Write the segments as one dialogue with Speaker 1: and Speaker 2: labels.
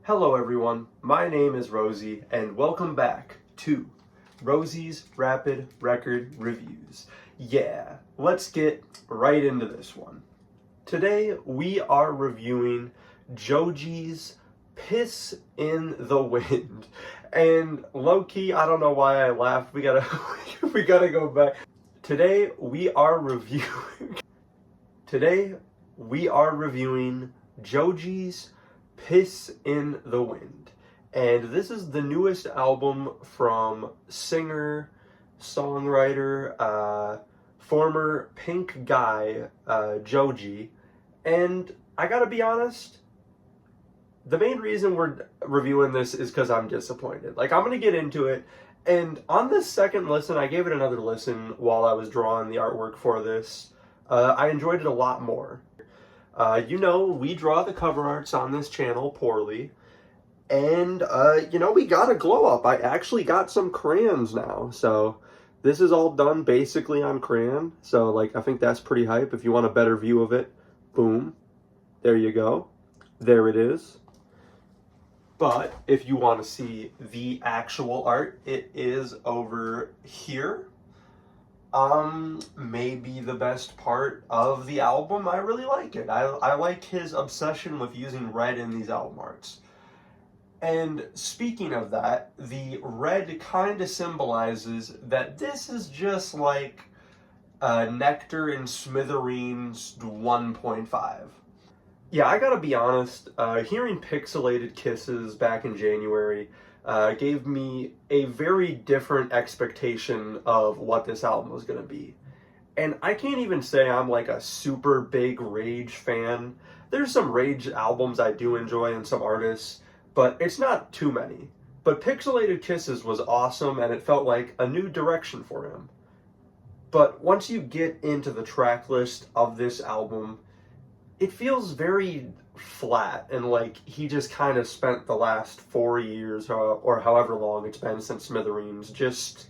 Speaker 1: Hello everyone, my name is Rosie and welcome back to Rosie's Rapid Record Reviews. Yeah, let's get right into this one. Today we are reviewing Joji's Piss in the Wind. And low-key, I don't know why I laughed, we gotta go back. Today we are reviewing Joji's Piss in the Wind. And this is the newest album from singer, songwriter, former Pink guy, Joji. And I gotta be honest, the main reason we're reviewing this is because I'm disappointed. Like, I'm gonna get into it. And on this second listen, I gave it another listen while I was drawing the artwork for this. I enjoyed it a lot more. You know, we draw the cover arts on this channel poorly, and, you know, we got a glow up. I actually got some crayons now, so this is all done basically on crayon, so, like, I think that's pretty hype. If you want a better view of it, boom, there you go. There it is. But if you want to see the actual art, it is over here. Maybe the best part of the album. I really like it. I like his obsession with using red in these album arts. And speaking of that, the red kind of symbolizes that this is just like Nectar and Smithereens 1.5. Yeah, I gotta be honest, hearing Pixelated Kisses back in January gave me a very different expectation of what this album was going to be. And I can't even say I'm like a super big Rage fan. There's some Rage albums I do enjoy and some artists, but it's not too many. But Pixelated Kisses was awesome and it felt like a new direction for him. But once you get into the track list of this album, it feels very flat, and like he just kind of spent the last 4 years or however long it's been since Smithereens just,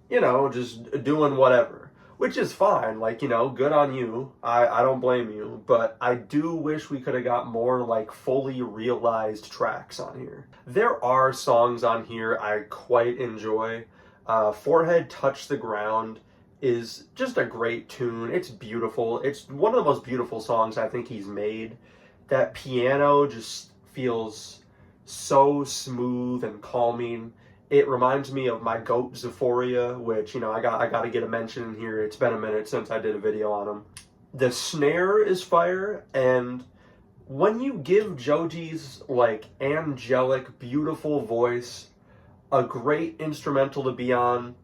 Speaker 1: you know, just doing whatever, which is fine. Like, you know, good on you. I don't blame you, but I do wish we could have got more like fully realized tracks on here. There are songs on here I quite enjoy. Forehead Touch the Ground is just a great tune. It's beautiful. It's one of the most beautiful songs I think he's made. That piano just feels so smooth and calming. It reminds me of my goat Zephoria, which, you know, I got to get a mention in here. It's been a minute since I did a video on him. The snare is fire, and when you give Joji's like angelic, beautiful voice a great instrumental to be on,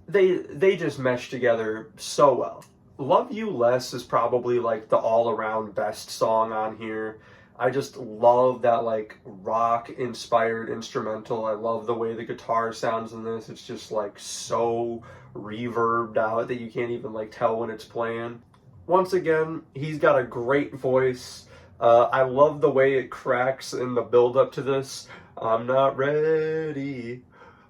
Speaker 1: they just mesh together so well. Love You Less is probably like the all-around best song on here. I just love that like rock-inspired instrumental. I love the way the guitar sounds in this. It's just like so reverbed out that you can't even like tell when it's playing. Once again, he's got a great voice. I love the way it cracks in the build-up to this. I'm not ready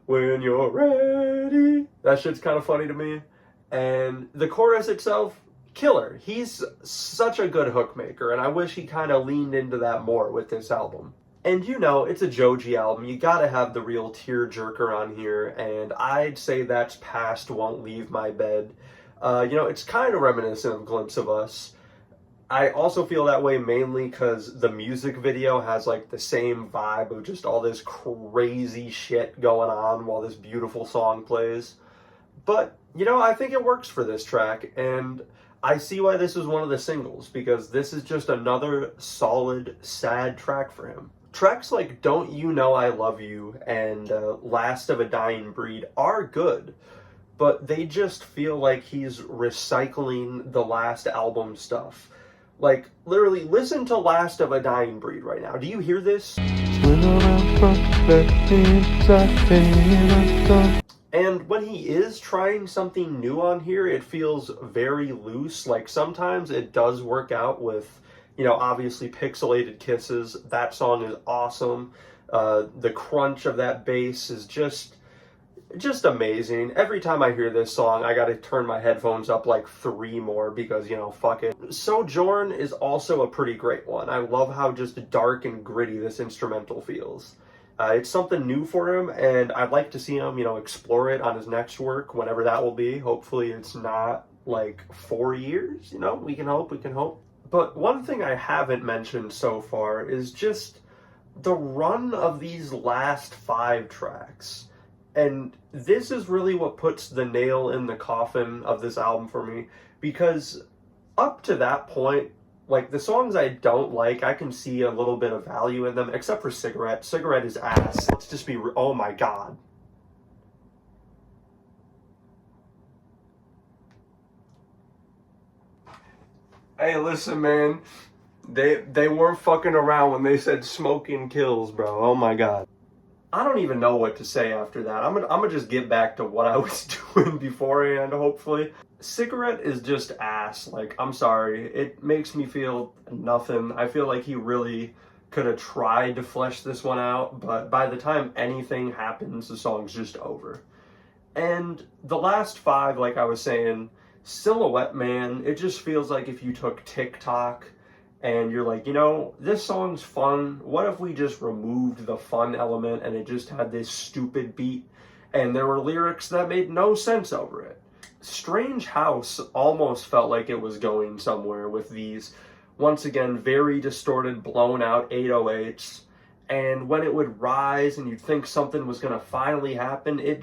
Speaker 1: when you're ready. That shit's kind of funny to me. And the chorus itself, killer. He's such a good hook maker, and I wish he kind of leaned into that more with this album. And you know, it's a Joji album. You gotta have the real tearjerker on here, and I'd say that's Past Won't Leave My Bed. You know, it's kind of reminiscent of Glimpse of Us. I also feel that way mainly because the music video has like the same vibe of just all this crazy shit going on while this beautiful song plays. But, you know, I think it works for this track, and I see why this is one of the singles, because this is just another solid, sad track for him. Tracks like Don't You Know I Love You and Last of a Dying Breed are good, but they just feel like he's recycling the last album stuff. Like, literally, listen to Last of a Dying Breed right now. Do you hear this? And when he is trying something new on here, it feels very loose. Like, sometimes it does work out with, you know, obviously Pixelated Kisses. That song is awesome. The crunch of that bass is just just amazing. Every time I hear this song, I gotta turn my headphones up like 3 more because, you know, fuck it. Sojourn is also a pretty great one. I love how just dark and gritty this instrumental feels. It's something new for him, and I'd like to see him, you know, explore it on his next work, whenever that will be. Hopefully it's not like 4 years, you know, we can hope, we can hope. But one thing I haven't mentioned so far is just the run of these last 5 tracks. And this is really what puts the nail in the coffin of this album for me, because up to that point, like, the songs I don't like, I can see a little bit of value in them, except for Cigarette. Cigarette is ass. Let's just be oh my god. Hey, listen, man. They weren't fucking around when they said smoking kills, bro. Oh my god. I don't even know what to say after that. I'm gonna just get back to what I was doing beforehand, hopefully. Cigarette is just ass. Like, I'm sorry. It makes me feel nothing. I feel like he really could have tried to flesh this one out, but by the time anything happens, the song's just over. And the last 5, like I was saying, Silhouette Man, it just feels like if you took TikTok and you're like, you know, this song's fun. What if we just removed the fun element and it just had this stupid beat and there were lyrics that made no sense over it? Strange House almost felt like it was going somewhere with these, once again, very distorted, blown out 808s. And when it would rise and you'd think something was going to finally happen, it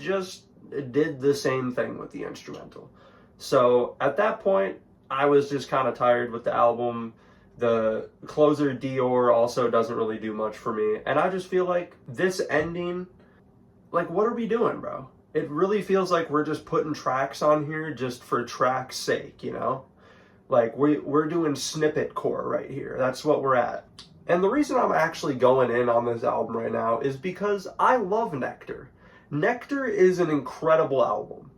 Speaker 1: did the same thing with the instrumental. So at that point, I was just kind of tired with the album. The closer Dior also doesn't really do much for me. And I just feel like this ending, like, what are we doing, bro? It really feels like we're just putting tracks on here just for track's sake, you know? Like, we're doing snippet core right here. That's what we're at. And the reason I'm actually going in on this album right now is because I love Nectar. Nectar is an incredible album.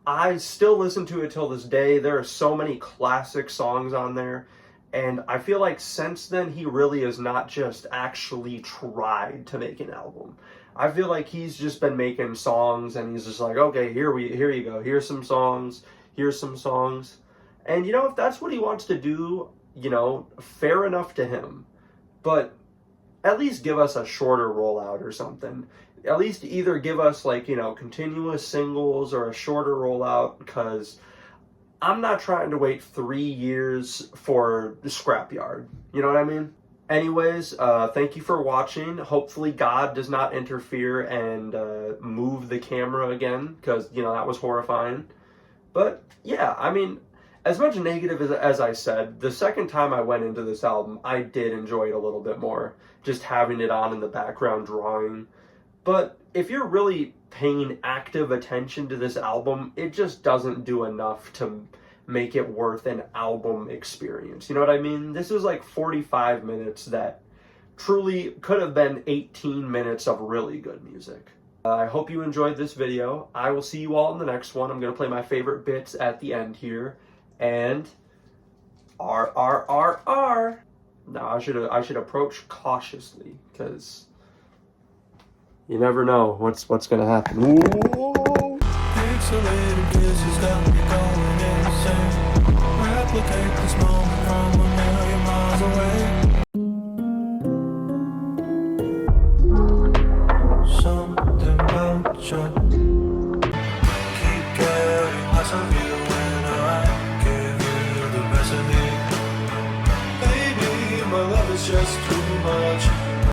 Speaker 1: I still listen to it till this day. There are so many classic songs on there. And I feel like since then, he really has not just actually tried to make an album. I feel like he's just been making songs and he's just like, okay, here you go. Here's some songs. Here's some songs. And, you know, if that's what he wants to do, you know, fair enough to him. But at least give us a shorter rollout or something. At least either give us, like, you know, continuous singles or a shorter rollout, because I'm not trying to wait 3 years for the Scrapyard. You know what I mean? Anyways, thank you for watching. Hopefully God does not interfere and move the camera again, because, you know, that was horrifying. But, yeah, I mean, as much negative as I said, the second time I went into this album, I did enjoy it a little bit more, just having it on in the background drawing. But if you're really paying active attention to this album, it just doesn't do enough to make it worth an album experience. You know what I mean? This is like 45 minutes that truly could have been 18 minutes of really good music. I hope you enjoyed this video. I will see you all in the next one. I'm going to play my favorite bits at the end here. And RRRR. Now I should approach cautiously, because you never know what's gonna happen. Ooh. Pixelated kisses got me going insane. Replicate this moment from a million miles away. Something about your